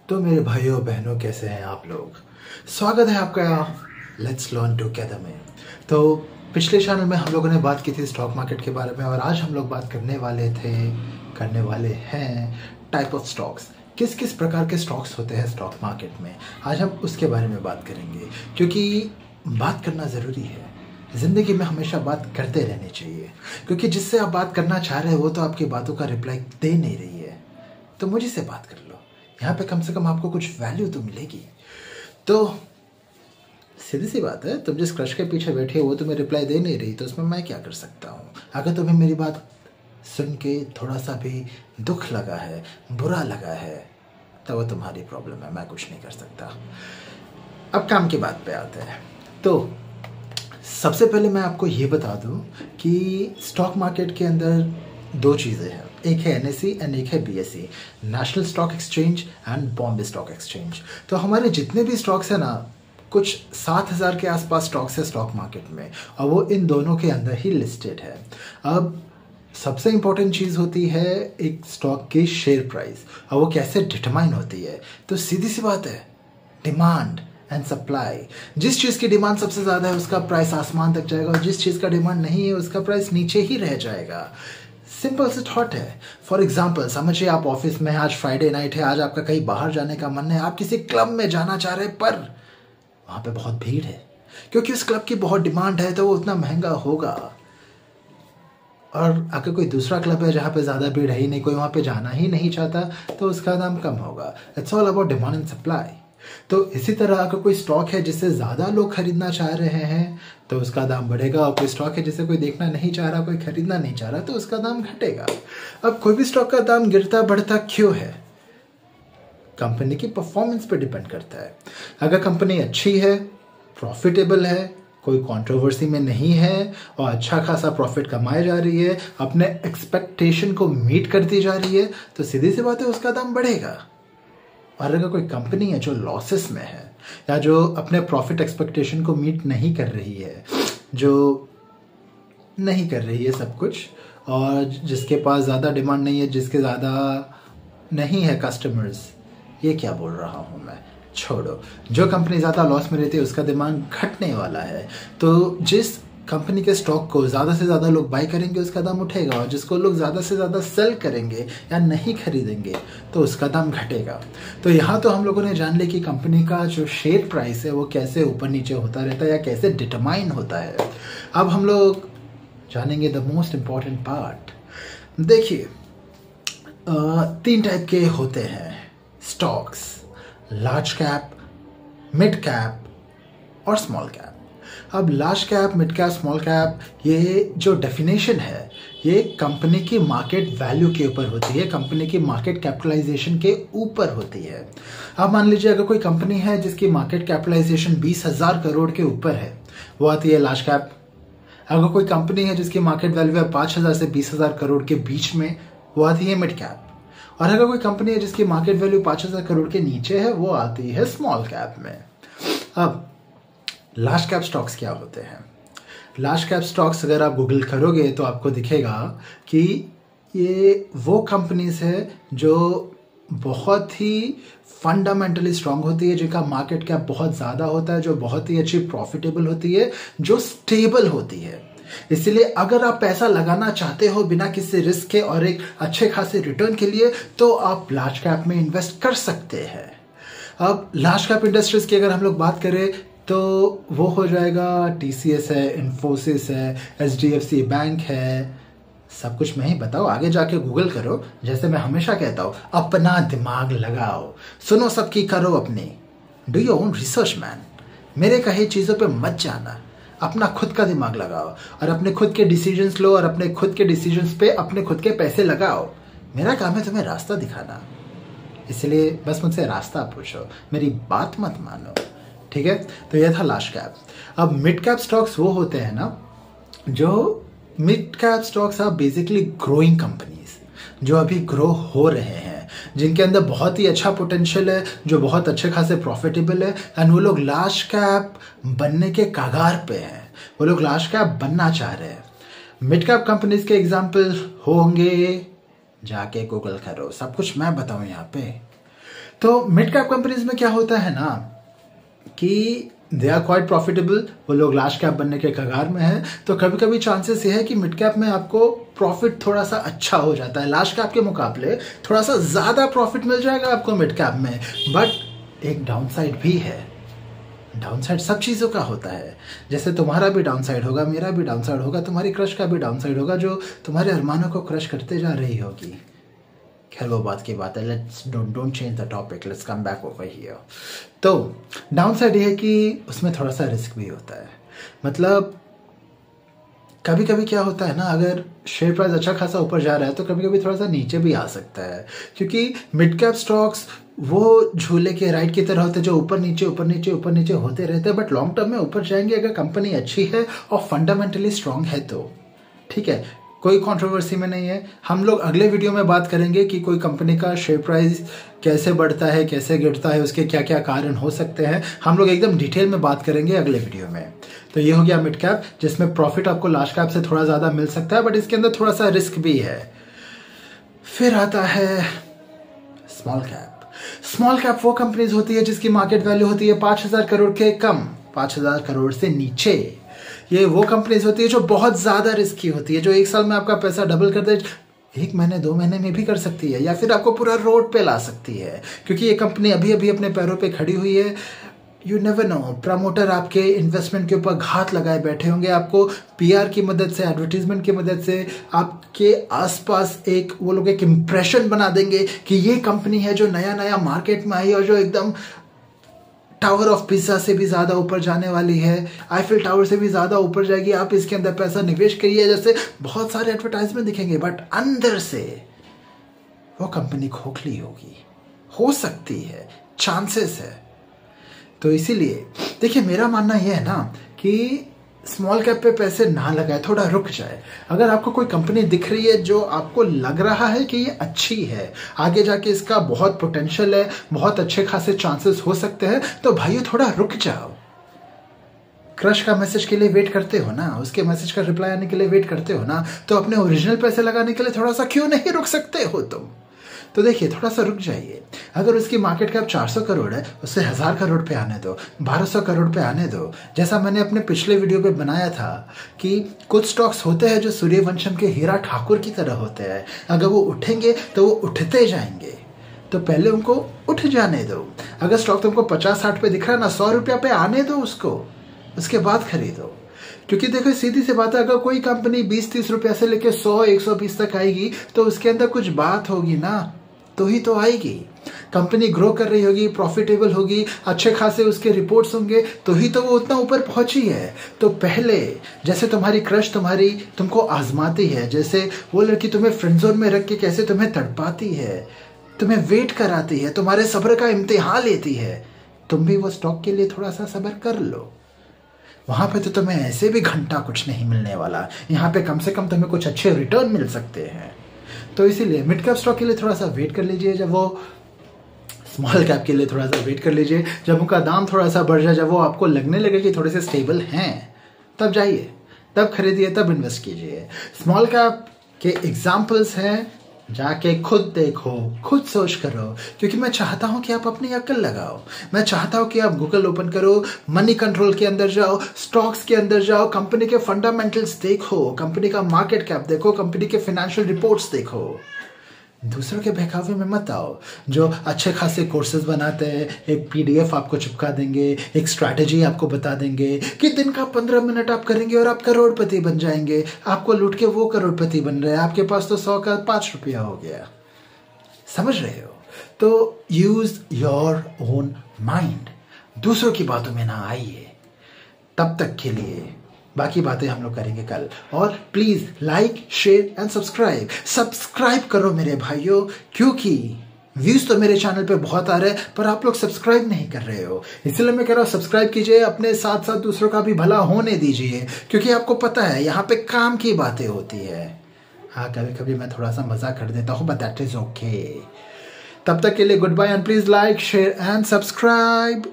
तो मेरे भाइयों बहनों कैसे हैं आप लोग। स्वागत है आपका लेट्स लर्न टुगेदर में। तो पिछले चैनल में हम लोगों ने बात की थी स्टॉक मार्केट के बारे में और आज हम लोग बात करने वाले हैं टाइप ऑफ स्टॉक्स। किस किस प्रकार के स्टॉक्स होते हैं स्टॉक मार्केट में, आज हम उसके बारे में बात करेंगे क्योंकि बात करना ज़रूरी है। ज़िंदगी में हमेशा बात करते रहनी चाहिए क्योंकि जिससे आप बात करना चाह रहे हो वो तो आपकी बातों का रिप्लाई दे नहीं रही है। तो मुझे से बात कर लो, यहाँ पे कम से कम आपको कुछ वैल्यू तो मिलेगी। तो सीधी सी बात है, तुम जिस क्रश के पीछे बैठे हो वो तुम्हें रिप्लाई दे नहीं रही तो उसमें मैं क्या कर सकता हूँ। अगर तुम्हें मेरी बात सुन के थोड़ा सा भी दुख लगा है, बुरा लगा है, तो वो तुम्हारी प्रॉब्लम है, मैं कुछ नहीं कर सकता। अब काम की बात पे आते हैं। तो सबसे पहले मैं आपको ये बता दूं कि स्टॉक मार्केट के अंदर दो चीज़ें हैं, एक है NSE एंड एक है BSE, national stock exchange and Bombay stock exchange. तो हमारे जितने भी स्टॉक्स हैं ना, कुछ 7,000 के आसपास स्टॉक्स है स्टॉक मार्केट में और वो इन दोनों के अंदर ही लिस्टेड है। अब सबसे इम्पोर्टेंट चीज़ होती है एक स्टॉक की शेयर प्राइस और वो कैसे डिटरमाइन होती है। तो सीधी सी बात है, डिमांड एंड सप्लाई। जिस चीज़ की डिमांड सबसे ज़्यादा है उसका प्राइस आसमान तक जाएगा और जिस चीज़ का डिमांड नहीं है उसका प्राइस नीचे ही रह जाएगा। सिंपल से थॉट है। फॉर एग्जाम्पल समझिए, आप ऑफिस में हैं, आज फ्राइडे नाइट है, आज आपका कहीं बाहर जाने का मन है, आप किसी क्लब में जाना चाह रहे हैं पर वहाँ पे बहुत भीड़ है क्योंकि उस क्लब की बहुत डिमांड है तो वो उतना महंगा होगा। और अगर कोई दूसरा क्लब है जहाँ पे ज़्यादा भीड़ है ही नहीं, कोई वहाँ पे जाना ही नहीं चाहता, तो उसका दाम कम होगा। It's all about demand and supply. तो इसी तरह अगर कोई स्टॉक है जिसे ज़्यादा लोग खरीदना चाह रहे हैं तो उसका दाम बढ़ेगा, और कोई स्टॉक है जिसे कोई देखना नहीं चाह रहा, कोई खरीदना नहीं चाह रहा, तो उसका दाम घटेगा। अब कोई भी स्टॉक का दाम गिरता बढ़ता क्यों है? कंपनी की परफॉर्मेंस पे डिपेंड करता है। अगर कंपनी अच्छी है, प्रॉफिटेबल है, कोई कंट्रोवर्सी में नहीं है और अच्छा खासा प्रॉफिट कमाई जा रही है, अपने एक्सपेक्टेशन को मीट करती जा रही है, तो सीधी सी बात है उसका दाम बढ़ेगा। और अगर कोई कंपनी है जो लॉसेस में है या जो अपने प्रॉफिट एक्सपेक्टेशन को मीट नहीं कर रही है, जो नहीं कर रही है सब कुछ, और जिसके पास ज़्यादा डिमांड नहीं है, जिसके ज़्यादा नहीं है कस्टमर्स, ये क्या बोल रहा हूँ मैं, छोड़ो। जो कंपनी ज़्यादा लॉस में रहती है उसका डिमांड घटने वाला है। तो जिस कंपनी के स्टॉक को ज़्यादा से ज़्यादा लोग बाई करेंगे उसका दाम उठेगा, और जिसको लोग ज़्यादा से ज़्यादा सेल करेंगे या नहीं खरीदेंगे तो उसका दाम घटेगा। तो यहाँ तो हम लोगों ने जान लिया कि कंपनी का जो शेयर प्राइस है वो कैसे ऊपर नीचे होता रहता है या कैसे डिटरमाइन होता है। अब हम लोग जानेंगे द मोस्ट इम्पॉर्टेंट पार्ट। देखिए, 3 टाइप के होते हैं stocks, large cap, mid cap और स्मॉल कैप। अब large cap, mid cap, small cap, ये जो डेफिनेशन है ये कंपनी की मार्केट वैल्यू के ऊपर होती है, कंपनी की मार्केट कैपिटलाइजेशन के ऊपर होती है। अब मान लीजिए अगर कोई कंपनी है जिसकी मार्केट कैपिटलाइजेशन 20,000 करोड़ के ऊपर है, वो आती है लार्ज कैप। अगर कोई कंपनी है जिसकी मार्केट वैल्यू है 5,000 से 20,000 करोड़ के बीच में, वो आती है मिड कैप। और अगर कोई कंपनी है जिसकी मार्केट वैल्यू 5,000 करोड़ के नीचे है, वो आती है स्मॉल कैप में। अब लार्ज कैप स्टॉक्स क्या होते हैं? लार्ज कैप स्टॉक्स अगर आप गूगल करोगे तो आपको दिखेगा कि ये वो कंपनीज है जो बहुत ही फंडामेंटली स्ट्रांग होती है, जिनका मार्केट कैप बहुत ज़्यादा होता है, जो बहुत ही अच्छी प्रॉफिटेबल होती है, जो स्टेबल होती है। इसलिए अगर आप पैसा लगाना चाहते हो बिना किसी रिस्क के और एक अच्छे खासे रिटर्न के लिए, तो आप लार्ज कैप में इन्वेस्ट कर सकते हैं। अब लार्ज कैप इंडस्ट्रीज की अगर हम लोग बात करें तो वो हो जाएगा TCS है, इन्फोसिस है, HDFC बैंक है। सब कुछ मैं ही बताओ, आगे जाके गूगल करो। जैसे मैं हमेशा कहता हूँ, अपना दिमाग लगाओ, सुनो सबकी, करो अपनी, do your own research man. मेरे कहे चीज़ों पे मत जाना, अपना खुद का दिमाग लगाओ और अपने खुद के डिसीजंस लो और अपने खुद के डिसीजंस पे अपने खुद के पैसे लगाओ। मेरा काम है तुम्हें रास्ता दिखाना, इसलिए बस मुझसे रास्ता पूछो, मेरी बात मत मानो, ठीक है। तो यह था लार्ज कैप। अब मिड कैप स्टॉक्स वो होते हैं ना, जो mid cap stocks are basically growing companies, जो अभी ग्रो हो रहे हैं, जिनके अंदर बहुत ही अच्छा पोटेंशियल है, जो बहुत अच्छे खासे प्रॉफिटेबल है, एंड वो लोग लार्ज कैप बनने के कगार पे हैं, वो लोग लार्ज कैप बनना चाह रहे हैं। मिड कैप कंपनीज के एग्जाम्पल होंगे, जाके गूगल करो, सब कुछ मैं बताऊं यहाँ पे। तो मिड कैप कंपनीज में क्या होता है ना कि दे आर क्वाइट प्रॉफिटेबल, वो लोग लार्ज कैप बनने के कगार में है, तो कभी कभी चांसेस ये है कि मिड कैप में आपको प्रॉफिट थोड़ा सा अच्छा हो जाता है, लार्ज कैप के मुकाबले थोड़ा सा ज़्यादा प्रॉफिट मिल जाएगा आपको मिड कैप में। बट एक डाउन साइड भी है, डाउन साइड सब चीज़ों का होता है, जैसे तुम्हारा भी डाउन साइड होगा, मेरा भी डाउन साइड होगा, तुम्हारी क्रश का भी डाउन साइड होगा, जो तुम्हारे अरमानों को क्रश करते जा रही होगी। खैर वो बात की बात है, let's don't change the topic, let's come back over here. तो डाउन साइड ये है कि उसमें थोड़ा सा रिस्क भी होता है, मतलब कभी कभी क्या होता है ना, अगर शेयर प्राइस अच्छा खासा ऊपर जा रहा है तो कभी कभी थोड़ा सा नीचे भी आ सकता है, क्योंकि मिड कैप स्टॉक्स वो झूले के राइड की तरह होते हैं जो ऊपर नीचे ऊपर नीचे ऊपर नीचे होते रहते हैं, बट लॉन्ग टर्म में ऊपर जाएंगे अगर कंपनी अच्छी है और फंडामेंटली स्ट्रांग है तो। ठीक है, कोई कंट्रोवर्सी में नहीं है। हम लोग अगले वीडियो में बात करेंगे कि कोई कंपनी का शेयर प्राइस कैसे बढ़ता है, कैसे गिरता है, उसके क्या क्या कारण हो सकते हैं, हम लोग एकदम डिटेल में बात करेंगे अगले वीडियो में। तो ये हो गया मिड कैप, जिसमें प्रॉफिट आपको लार्ज कैप से थोड़ा ज़्यादा मिल सकता है, बट इसके अंदर थोड़ा सा रिस्क भी है। फिर आता है स्मॉल कैप। स्मॉल कैप वो कंपनीज होती है जिसकी मार्केट वैल्यू होती है 5,000 करोड़ के कम, 5,000 करोड़ से नीचे। ये वो कंपनीज होती है जो बहुत ज़्यादा रिस्की होती है, जो एक साल में आपका पैसा डबल कर दे, 1 महीने 2 महीने में भी कर सकती है, या फिर आपको पूरा रोड पे ला सकती है, क्योंकि ये कंपनी अभी अभी अपने पैरों पे खड़ी हुई है। यू नेवर नो, प्रमोटर आपके इन्वेस्टमेंट के ऊपर घात लगाए बैठे होंगे, आपको पीआर की मदद से, एडवर्टीजमेंट की मदद से आपके आसपास वो लोग एक इम्प्रेशन बना देंगे कि ये कंपनी है जो नया नया मार्केट में आई और जो एकदम टावर ऑफ पिज़्ज़ा से भी ज़्यादा ऊपर जाने वाली है, आईफिल टावर से भी ज़्यादा ऊपर जाएगी, आप इसके अंदर पैसा निवेश करिए, जैसे बहुत सारे एडवर्टाइजमेंट दिखेंगे, बट अंदर से वो कंपनी खोखली होगी, हो सकती है, चांसेस है। तो इसीलिए देखिए, मेरा मानना यह है ना कि स्मॉल कैप पे पैसे ना लगाए, थोड़ा रुक जाए। अगर आपको कोई कंपनी दिख रही है जो आपको लग रहा है कि ये अच्छी है, आगे जाके इसका बहुत पोटेंशियल है, बहुत अच्छे खासे चांसेस हो सकते हैं, तो भाइयों थोड़ा रुक जाओ। क्रश का मैसेज के लिए वेट करते हो ना, उसके मैसेज का रिप्लाई आने के लिए वेट करते हो ना, तो अपने ओरिजिनल पैसे लगाने के लिए थोड़ा सा क्यों नहीं रुक सकते हो तुम? तो देखिए, थोड़ा सा रुक जाइए। अगर उसकी मार्केट कैप 400 करोड़ है, उससे 1000 करोड़ पे आने दो, 1200 करोड़ पे आने दो। जैसा मैंने अपने पिछले वीडियो पे बनाया था कि कुछ स्टॉक्स होते हैं जो सूर्यवंशम के हीरा ठाकुर की तरह होते हैं, अगर वो उठेंगे तो वो उठते जाएंगे, तो पहले उनको उठ जाने दो। अगर स्टॉक तुमको 50-60 पे दिख रहा है ना, 100 रुपया पे आने दो उसको, उसके बाद खरीदो। क्योंकि देखो, सीधी सी बात है, अगर कोई कंपनी 20-30 रुपया से लेकर 100-120 तक आएगी तो उसके अंदर कुछ बात होगी ना, तो ही तो आएगी। कंपनी ग्रो कर रही होगी, प्रॉफिटेबल होगी, अच्छे खासे उसके रिपोर्ट्स होंगे, तो ही तो वो उतना ऊपर पहुंची है। तो पहले जैसे तुम्हारी क्रश तुमको आजमाती है, जैसे वो लड़की तुम्हें फ्रेंड जोन में रख के कैसे तुम्हें तड़पाती है, तुम्हें वेट कराती है, तुम्हारे सब्र का इम्तिहान लेती है, तुम भी वो स्टॉक के लिए थोड़ा सा सब्र कर लो। वहां पे तो तुम्हें ऐसे भी घंटा कुछ नहीं मिलने वाला, यहाँ पे कम से कम तुम्हें कुछ अच्छे रिटर्न मिल सकते हैं। तो इसीलिए मिड कैप स्टॉक के लिए थोड़ा सा वेट कर लीजिए, जब वो स्मॉल कैप के लिए थोड़ा सा वेट कर लीजिए, जब उनका दाम थोड़ा सा बढ़ जाए, जब वो आपको लगने लगे कि थोड़े से स्टेबल हैं, तब जाइए, तब खरीदिए, तब इन्वेस्ट कीजिए। स्मॉल कैप के एग्जाम्पल्स हैं, जाके खुद देखो, खुद सोच करो, क्योंकि मैं चाहता हूं कि आप अपनी अक्ल लगाओ। मैं चाहता हूं कि आप गूगल ओपन करो, मनी कंट्रोल के अंदर जाओ, स्टॉक्स के अंदर जाओ, कंपनी के फंडामेंटल्स देखो, कंपनी का मार्केट कैप देखो, कंपनी के फाइनेंशियल रिपोर्ट्स देखो। दूसरों के बहकावे में मत आओ, जो अच्छे खासे कोर्सेज बनाते हैं, एक पीडीएफ आपको चिपका देंगे, एक स्ट्रैटेजी आपको बता देंगे कि दिन का 15 मिनट आप करेंगे और आप करोड़पति बन जाएंगे। आपको लूट के वो करोड़पति बन रहे हैं, आपके पास तो 100 का 5 रुपया हो गया। समझ रहे हो? तो यूज योर ओन माइंड, दूसरों की बातों में ना आइए। तब तक के लिए बाकी बातें हम लोग करेंगे कल। और please like, share and subscribe करो मेरे भाइयों, क्योंकि व्यूज तो मेरे चैनल पे बहुत आ रहे हैं, पर आप लोग सब्सक्राइब नहीं कर रहे हो। इसलिए मैं कह रहा हूँ, सब्सक्राइब कीजिए, अपने साथ साथ दूसरों का भी भला होने दीजिए, क्योंकि आपको पता है यहाँ पे काम की बातें होती है। हाँ, कभी कभी मैं थोड़ा सा मजाक कर देता हूँ, बट दैट इज ओके। तब तक के लिए good bye, and please like, share and subscribe.